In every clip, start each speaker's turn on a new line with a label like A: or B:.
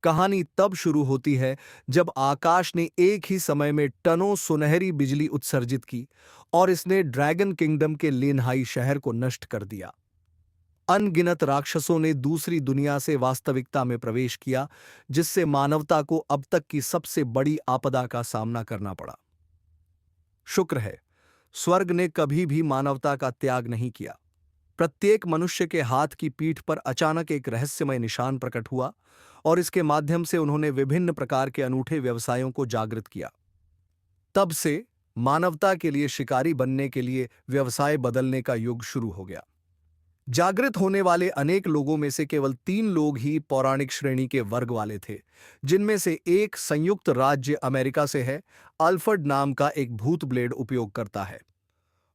A: कहानी तब शुरू होती है जब आकाश ने एक ही समय में टनों सुनहरी बिजली उत्सर्जित की और इसने ड्रैगन किंगडम के लेनहाई शहर को नष्ट कर दिया। अनगिनत राक्षसों ने दूसरी दुनिया से वास्तविकता में प्रवेश किया, जिससे मानवता को अब तक की सबसे बड़ी आपदा का सामना करना पड़ा। शुक्र है, स्वर्ग ने कभी भी मानवता का त्याग नहीं किया। प्रत्येक मनुष्य के हाथ की पीठ पर अचानक एक रहस्यमय निशान प्रकट हुआ और इसके माध्यम से उन्होंने विभिन्न प्रकार के अनूठे व्यवसायों को जागृत किया। तब से मानवता के लिए शिकारी बनने के लिए व्यवसाय बदलने का युग शुरू हो गया। जागृत होने वाले अनेक लोगों में से केवल 3 लोग ही पौराणिक श्रेणी के वर्ग वाले थे, जिनमें से एक संयुक्त राज्य अमेरिका से है। अल्फ्रेड नाम का एक भूत ब्लेड उपयोग करता है।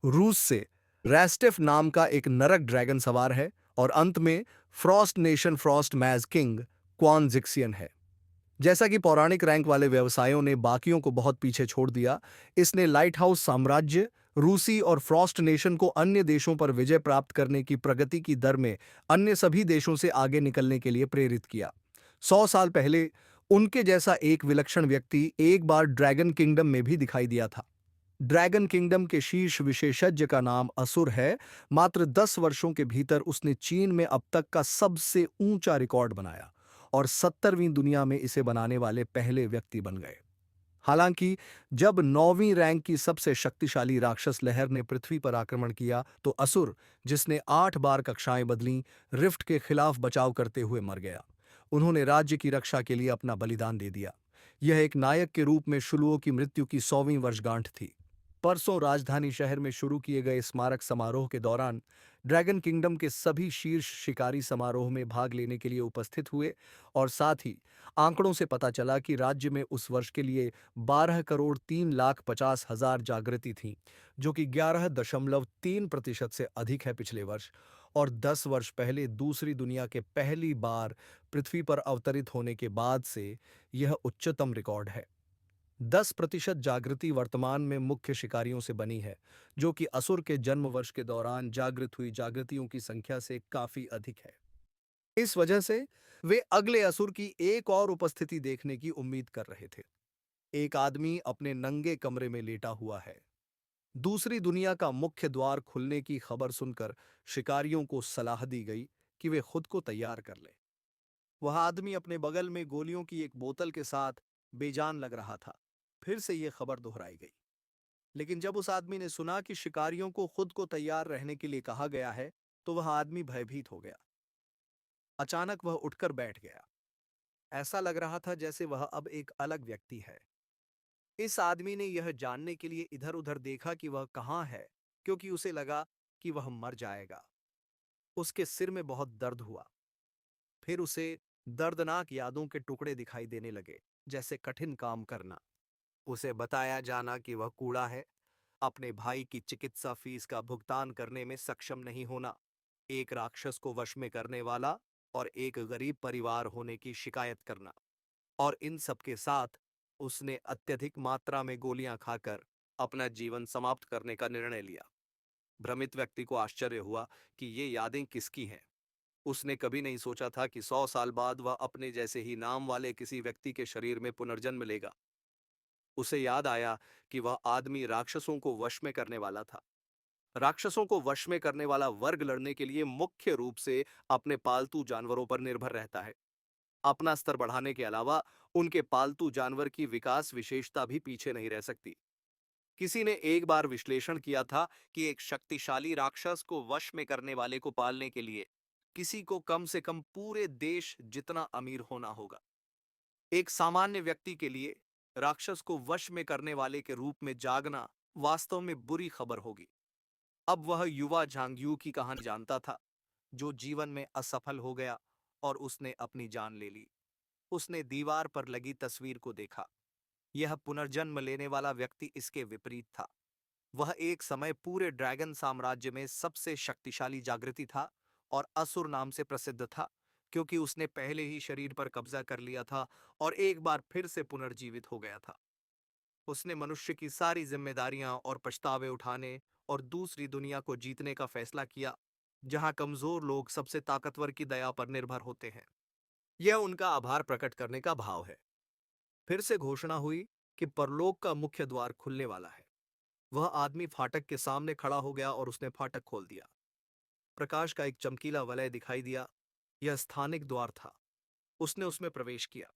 A: रूस से रेस्टिफ नाम का एक नरक ड्रैगन सवार है। और अंत में फ्रॉस्ट नेशन फ्रॉस्ट मैज किंग क्वान जिक्सियन है। जैसा कि पौराणिक रैंक वाले व्यवसायों ने बाकियों को बहुत पीछे छोड़ दिया, इसने लाइट हाउस साम्राज्य, रूसी और फ्रॉस्ट नेशन को अन्य देशों पर विजय प्राप्त करने की प्रगति की दर में अन्य सभी देशों से आगे निकलने के लिए प्रेरित किया। 100 साल पहले उनके जैसा एक विलक्षण व्यक्ति एक बार ड्रैगन किंगडम में भी दिखाई दिया था। ड्रैगन किंगडम के शीर्ष विशेषज्ञ का नाम असुर है। मात्र 10 वर्षों के भीतर उसने चीन में अब तक का सबसे ऊंचा रिकॉर्ड बनाया और 70वीं दुनिया में इसे बनाने वाले पहले व्यक्ति बन गए। हालांकि जब 9वीं रैंक की सबसे शक्तिशाली राक्षस लहर ने पृथ्वी पर आक्रमण किया तो असुर, जिसने 8 बार कक्षाएं बदलीं, रिफ्ट के खिलाफ बचाव करते हुए मर गया। उन्होंने राज्य की रक्षा के लिए अपना बलिदान दे दिया। यह एक नायक के रूप में शुलुओं की मृत्यु की 100वीं वर्षगांठ थी। परसों राजधानी शहर में शुरू किए गए स्मारक समारोह के दौरान ड्रैगन किंगडम के सभी शीर्ष शिकारी समारोह में भाग लेने के लिए उपस्थित हुए और साथ ही आंकड़ों से पता चला कि राज्य में उस वर्ष के लिए 12,03,50,000 जागृति थीं, जो कि 11.3% से अधिक है पिछले वर्ष। और 10 वर्ष पहले दूसरी दुनिया के पहली बार पृथ्वी पर अवतरित होने के बाद से यह उच्चतम रिकॉर्ड है। 10% जागृति वर्तमान में मुख्य शिकारियों से बनी है, जो कि असुर के जन्म वर्ष के दौरान जागृत हुई जागृतियों की संख्या से काफी अधिक है। इस वजह से वे अगले असुर की एक और उपस्थिति देखने की उम्मीद कर रहे थे। एक आदमी अपने नंगे कमरे में लेटा हुआ है। दूसरी दुनिया का मुख्य द्वार खुलने की खबर सुनकर शिकारियों को सलाह दी गई कि वे खुद को तैयार कर लें। वह आदमी अपने बगल में गोलियों की एक बोतल के साथ बेजान लग रहा था। फिर से यह खबर दोहराई गई, लेकिन जब उस आदमी ने सुना कि शिकारियों को खुद को तैयार रहने के लिए कहा गया है, तो वह आदमी भयभीत हो गया। अचानक वह उठकर बैठ गया। ऐसा लग रहा था जैसे वह अब एक अलग व्यक्ति है। इस आदमी ने यह जानने के लिए इधर-उधर देखा कि वह कहाँ है, क्योंकि उसे लगा कि वह मर जाएगा। उसके सिर में बहुत दर्द हुआ। फिर उसे दर्दनाक यादों के टुकड़े दिखाई देने लगे, जैसे कठिन काम करना, उसे बताया जाना कि वह कूड़ा है, अपने भाई की चिकित्सा फीस का भुगतान करने में सक्षम नहीं होना, एक राक्षस को वश में करने वाला और एक गरीब परिवार होने की शिकायत करना। और इन सब के साथ उसने अत्यधिक मात्रा में गोलियां खाकर अपना जीवन समाप्त करने का निर्णय लिया। भ्रमित व्यक्ति को आश्चर्य हुआ कि ये यादें किसकी हैं। उसने कभी नहीं सोचा था कि 100 साल बाद वह अपने जैसे ही नाम वाले किसी व्यक्ति के शरीर में पुनर्जन्म लेगा। उसे याद आया कि वह आदमी राक्षसों को वश में करने वाला था। राक्षसों को वश में करने वाला वर्ग लड़ने के लिए मुख्य रूप से अपने पालतू जानवरों पर निर्भर रहता है। अपना स्तर बढ़ाने के अलावा उनके पालतू जानवर की विकास विशेषता भी पीछे नहीं रह सकती। किसी ने एक बार विश्लेषण किया था कि एक शक्तिशाली राक्षस को वश में करने वाले को पालने के लिए किसी को कम से कम पूरे देश जितना अमीर होना होगा। एक सामान्य व्यक्ति के लिए राक्षस को वश में करने वाले के रूप में जागना वास्तव में बुरी खबर होगी। अब वह युवा झांगयू की कहानी जानता था, जो जीवन में असफल हो गया और उसने अपनी जान ले ली। उसने दीवार पर लगी तस्वीर को देखा। यह पुनर्जन्म लेने वाला व्यक्ति इसके विपरीत था। वह एक समय पूरे ड्रैगन साम्राज्य में सबसे शक्तिशाली जागृति था और असुर नाम से प्रसिद्ध था, क्योंकि उसने पहले ही शरीर पर कब्जा कर लिया था और एक बार फिर से पुनर्जीवित हो गया था। उसने मनुष्य की सारी जिम्मेदारियां और पछतावे उठाने और दूसरी दुनिया को जीतने का फैसला किया, जहां कमजोर लोग सबसे ताकतवर की दया पर निर्भर होते हैं। यह उनका आभार प्रकट करने का भाव है। फिर से घोषणा हुई कि परलोक का मुख्य द्वार खुलने वाला है। वह आदमी फाटक के सामने खड़ा हो गया और उसने फाटक खोल दिया। प्रकाश का एक चमकीला वलय दिखाई दिया। यह स्थानिक द्वार था। उसने उसमें प्रवेश किया।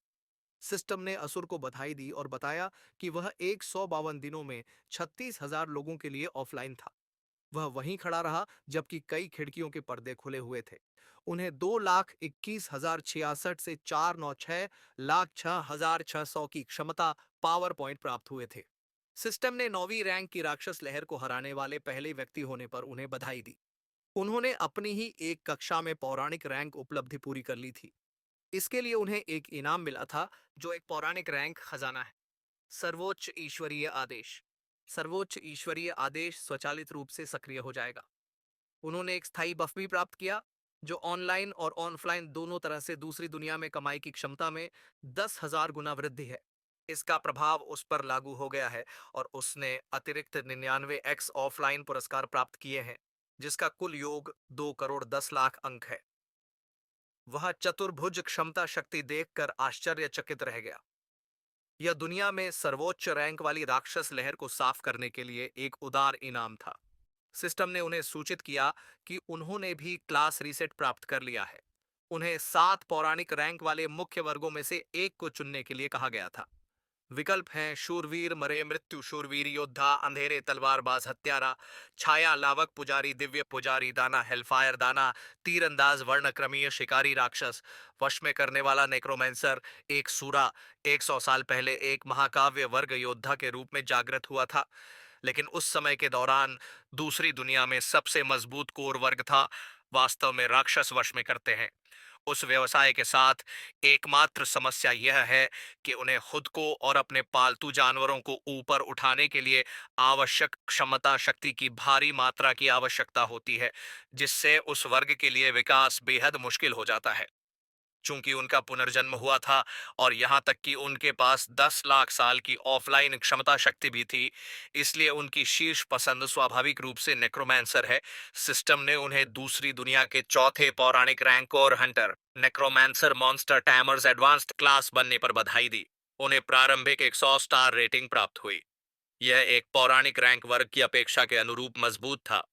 A: सिस्टम ने असुर को बधाई दी और बताया कि वह 152 दिनों में 36,000 लोगों के लिए ऑफलाइन था। वह वहीं खड़ा रहा जबकि कई खिड़कियों के पर्दे खुले हुए थे। उन्हें 2,21,066 से 496,06,600 की क्षमता पावर पॉइंट प्राप्त हुए थे। सिस्टम ने 9वीं रैंक की राक्षस लहर को हराने वाले पहले व्यक्ति होने पर उन्हें बधाई दी। उन्होंने अपनी ही एक कक्षा में पौराणिक रैंक उपलब्धि पूरी कर ली थी। इसके लिए उन्हें एक इनाम मिला था, जो एक पौराणिक रैंक खजाना है। सर्वोच्च ईश्वरीय आदेश। सर्वोच्च ईश्वरीय आदेश स्वचालित रूप से सक्रिय हो जाएगा। उन्होंने एक स्थायी बफ भी प्राप्त किया, जो ऑनलाइन और ऑफलाइन दोनों तरह से दूसरी दुनिया में कमाई की क्षमता में 10,000 गुना वृद्धि है। इसका प्रभाव उस पर लागू हो गया है और उसने अतिरिक्त 99x ऑफलाइन पुरस्कार प्राप्त किए हैं, जिसका कुल योग 2,10,00,000 अंक है। वह चतुर्भुज क्षमता शक्ति देखकर आश्चर्यचकित रह गया। यह दुनिया में सर्वोच्च रैंक वाली राक्षस लहर को साफ करने के लिए एक उदार इनाम था। सिस्टम ने उन्हें सूचित किया कि उन्होंने भी क्लास रीसेट प्राप्त कर लिया है। उन्हें 7 पौराणिक रैंक वाले मुख्य वर्गों में से एक को चुनने के लिए कहा गया था। विकल्प हैं शूरवीर मरे मृत्यु शूरवीर योद्धा अंधेरे तलवारबाज हत्यारा छाया लावक पुजारी दिव्य पुजारी दाना हेलफायर दाना तीरंदाज वर्णक्रमीय शिकारी राक्षस वश में करने वाला नेक्रोमेंसर एक सूरा 100 साल पहले एक महाकाव्य वर्ग योद्धा के रूप में जागृत हुआ था, लेकिन उस समय के दौरान दूसरी दुनिया में सबसे मजबूत कोर वर्ग था। वास्तव में राक्षस वश में करते हैं। उस व्यवसाय के साथ एकमात्र समस्या यह है कि उन्हें खुद को और अपने पालतू जानवरों को ऊपर उठाने के लिए आवश्यक क्षमता शक्ति की भारी मात्रा की आवश्यकता होती है, जिससे उस वर्ग के लिए विकास बेहद मुश्किल हो जाता है। चूंकि उनका पुनर्जन्म हुआ था और यहाँ तक कि उनके पास 10 लाख साल की ऑफलाइन क्षमता शक्ति भी थी, इसलिए उनकी शीर्ष पसंद स्वाभाविक रूप से नेक्रोमैंसर है। सिस्टम ने उन्हें दूसरी दुनिया के चौथे पौराणिक रैंक और hunter necromancer monster tamers advanced class बनने पर बधाई दी। उन्हें प्रारंभिक 100 स्टार रेटिंग प्राप्त हुई। यह एक पौराणिक रैंक वर्ग की अपेक्षा के अनुरूप मजबूत था।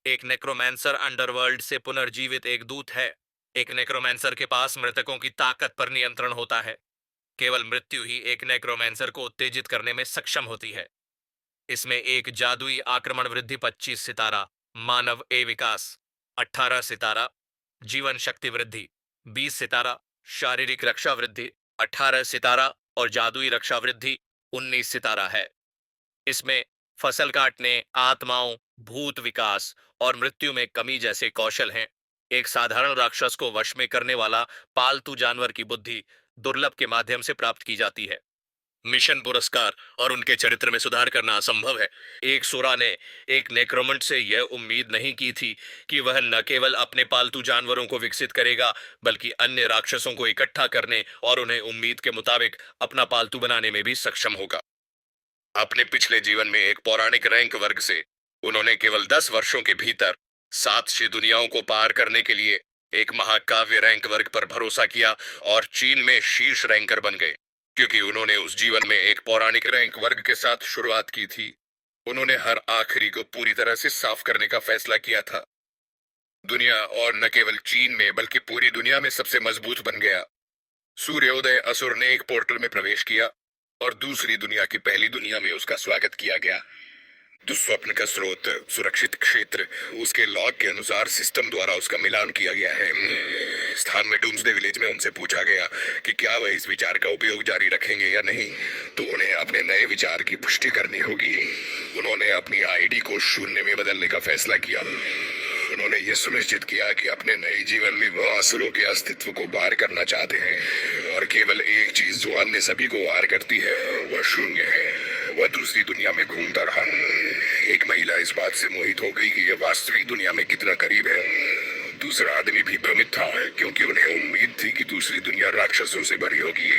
A: एक नेक्रोमैंसर अंडरवर्ल्ड से पुनर्जीवित एक दूत है। एक नेक्रोमैंसर के पास मृतकों की ताकत पर नियंत्रण होता है। केवल मृत्यु ही एक नेक्रोमैंसर को उत्तेजित करने में सक्षम होती है। इसमें एक जादुई आक्रमण वृद्धि 25 सितारा, मानव ए विकास 18 सितारा, जीवन शक्ति वृद्धि 20 सितारा, शारीरिक रक्षा वृद्धि 18 सितारा और जादुई रक्षा वृद्धि 19 सितारा है। इसमें फसल काटने, आत्माओं, भूत विकास और मृत्यु में कमी जैसे कौशल हैं। एक साधारण राक्षस को वश में करने वाला पालतू जानवर की बुद्धि दुर्लभ के माध्यम से प्राप्त की जाती है। मिशन पुरस्कार और उनके चरित्र में सुधार करना असंभव है। एक सुरा ने एक नेक्रोमेंट से यह उम्मीद नहीं की थी कि वह न केवल अपने पालतू जानवरों को विकसित करेगा, बल्कि अन्य राक्षसों को इकट्ठा करने और उन्हें उम्मीद के मुताबिक अपना पालतू बनाने में भी सक्षम होगा। अपने पिछले जीवन में एक पौराणिक रैंक वर्ग से उन्होंने केवल 10 वर्षों के भीतर 7 दुनियाओं को पार करने के लिए एक महाकाव्य रैंक वर्ग पर भरोसा किया और चीन में शीर्ष रैंकर बन गए। क्योंकि उन्होंने उस जीवन में एक पौराणिक रैंक वर्ग के साथ शुरुआत की थी, उन्होंने हर आखिरी को पूरी तरह से साफ करने का फैसला किया था। दुनिया और न केवल चीन में बल्कि पूरी दुनिया में सबसे मजबूत बन गया। सूर्योदय असुर ने एक पोर्टल में प्रवेश किया और दूसरी दुनिया की पहली दुनिया में उसका स्वागत किया गया। दुस्वप्न का स्रोत सुरक्षित क्षेत्र, उसके लॉग के अनुसार सिस्टम द्वारा उसका मिलान किया गया है। स्थान में डूम्सडे विलेज में उनसे पूछा गया कि क्या वह इस विचार का उपयोग जारी रखेंगे या नहीं, तो उन्हें अपने नए विचार की पुष्टि करनी होगी। उन्होंने अपनी आईडी को 0 में बदलने का फैसला किया। उन्होंने ये सुनिश्चित किया कि अपने नए जीवन में वह असुरों के अस्तित्व को पार करना चाहते हैं और केवल एक चीज जो अन्य सभी को पार करती है वह शून्य है। वह दूसरी दुनिया में घूमता रहा। एक महिला इस बात से मोहित हो गई कि यह वास्तविक दुनिया में कितना करीब है। दूसरा आदमी भी भ्रमित था क्योंकि उन्हें उम्मीद थी कि दूसरी दुनिया राक्षसों से भरी होगी।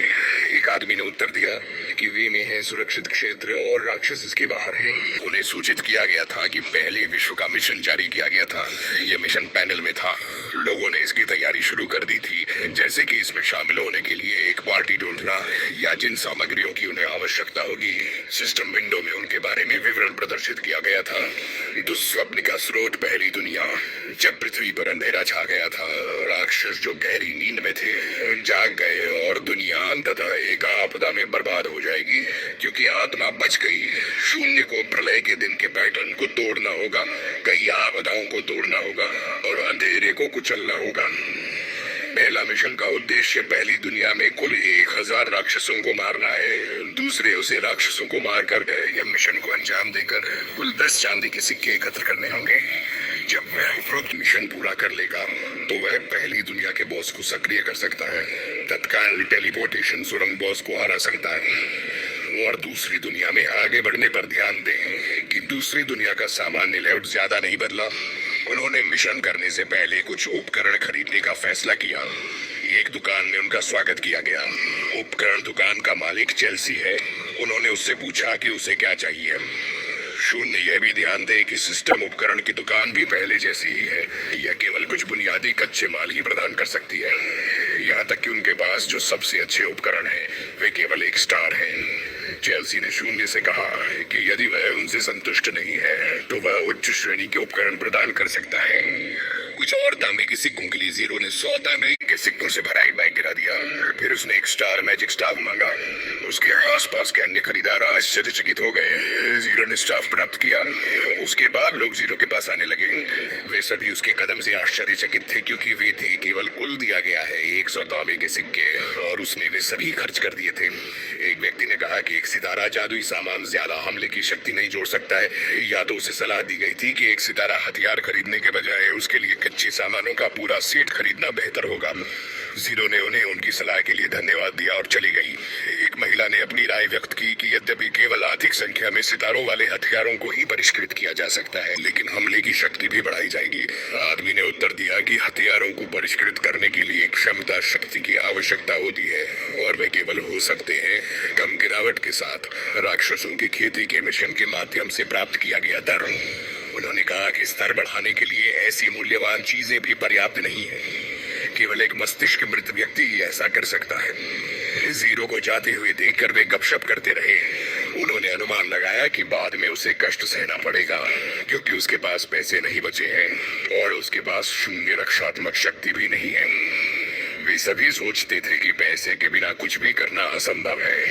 A: एक आदमी ने उत्तर दिया
B: कि वे में है सुरक्षित क्षेत्र और राक्षस इसके बाहर है। उन्हें सूचित किया गया था कि पहले विश्व का मिशन जारी किया गया था। यह मिशन पैनल में था। लोगों ने इसकी तैयारी शुरू कर दी थी, जैसे कि इसमें शामिल होने के लिए एक पार्टी ढूंढना या जिन सामग्रियों की उन्हें आवश्यकता होगी। सिस्टम विंडो में उनके बारे में विवरण प्रदर्शित किया गया था। दुस्वप्न का स्रोत पहली दुनिया। जब पृथ्वी पर अंधेरा छा गया था, राक्षस जो गहरी नींद में थे जाग गए और दुनिया अंततः एक आपदा में बर्बाद हो जाएगी, क्योंकि आत्मा बच गई। शून्य को प्रलय के दिन के पैटर्न को तोड़ना होगा, कई आपदाओं को तोड़ना होगा और अंधेरे को कुचलना होगा। पहला मिशन का उद्देश्य पहली दुनिया में कुल 1000 राक्षसों को मारना है। दूसरे उसे राक्षसों को मारकर यह मिशन को अंजाम देकर कुल 10 चांदी के सिक्के एकत्र करने होंगे। जब वह उपरोक्त मिशन पूरा कर लेगा तो वह पहली दुनिया के बॉस को सक्रिय कर सकता है। तत्काल टेलीपोर्टेशन सुरंग बॉस को हरा सकता है। और दूसरी दुनिया में आगे बढ़ने पर ध्यान दें कि दूसरी दुनिया का सामान्य लेआउट ज्यादा नहीं बदला। उन्होंने मिशन करने से पहले कुछ उपकरण खरीदने का फैसला किया। एक दुकान में उनका स्वागत किया गया। उपकरण दुकान का मालिक चेल्सी है। उन्होंने उससे पूछा कि उसे क्या चाहिए। शून्य यह भी ध्यान दे कि सिस्टम उपकरण की दुकान भी पहले जैसी ही है। यह केवल कुछ बुनियादी कच्चे माल ही प्रदान कर सकती है। यहाँ तक कि उनके पास जो सबसे अच्छे उपकरण हैं, वे केवल एक स्टार हैं। चेल्सी ने शून्य से कहा कि यदि वह उनसे संतुष्ट नहीं है तो वह उच्च श्रेणी के उपकरण प्रदान कर सकता है। कुछ और तांबे के सिक्कों के लिए जीरो ने 100 तांबे के सिक्कों से भरा एक बैग गिरा दिया। फिर उसने एक स्टार मैजिक स्टाफ मांगा। उसके आसपास के अन्य खरीदार आश्चर्यचकित हो गए। जीरो ने स्टाफ प्राप्त किया। उसके बाद लोग जीरो के पास आने लगे। वे सभी उसके कदम से आश्चर्यचकित थे, क्योंकि वे थे केवल कुल दिया गया है 100 तांबे के सिक्के और उसने वे सभी खर्च कर दिए थे। एक व्यक्ति ने कहा कि एक सितारा जादुई सामान ज्यादा हमले की शक्ति नहीं जोड़ सकता है। या तो उसे सलाह दी गई थी कि एक सितारा हथियार खरीदने के बजाय उसके लिए कच्चे सामानों का पूरा सेट खरीदना बेहतर होगा। जीरो ने उन्हें उनकी सलाह के लिए धन्यवाद दिया और चली गई। एक महिला ने अपनी राय व्यक्त की कि यद्यपि केवल अधिक संख्या में सितारों वाले हथियारों को ही परिष्कृत किया जा सकता है, लेकिन हमले की शक्ति भी बढ़ाई जाएगी। आदमी ने उत्तर दिया कि हथियारों को परिष्कृत करने के लिए क्षमता शक्ति की आवश्यकता होती है और वे केवल हो सकते हैं कम गिरावट के साथ। राक्षसों की खेती के मिशन के माध्यम से प्राप्त किया गया दर। उन्होंने कहा कि स्तर बढ़ाने के लिए ऐसी मूल्यवान चीजें भी पर्याप्त नहीं है। केवल एक मस्तिष्क मृत व्यक्ति ही ऐसा कर सकता है। जीरो को जाते हुए देखकर वे गपशप करते रहे। उन्होंने अनुमान लगाया कि बाद में उसे कष्ट सहना पड़ेगा, क्योंकि उसके पास पैसे नहीं बचे हैं और उसके पास शून्य रक्षात्मक शक्ति भी नहीं है। वे सभी सोचते थे कि पैसे के बिना कुछ भी करना असंभव है।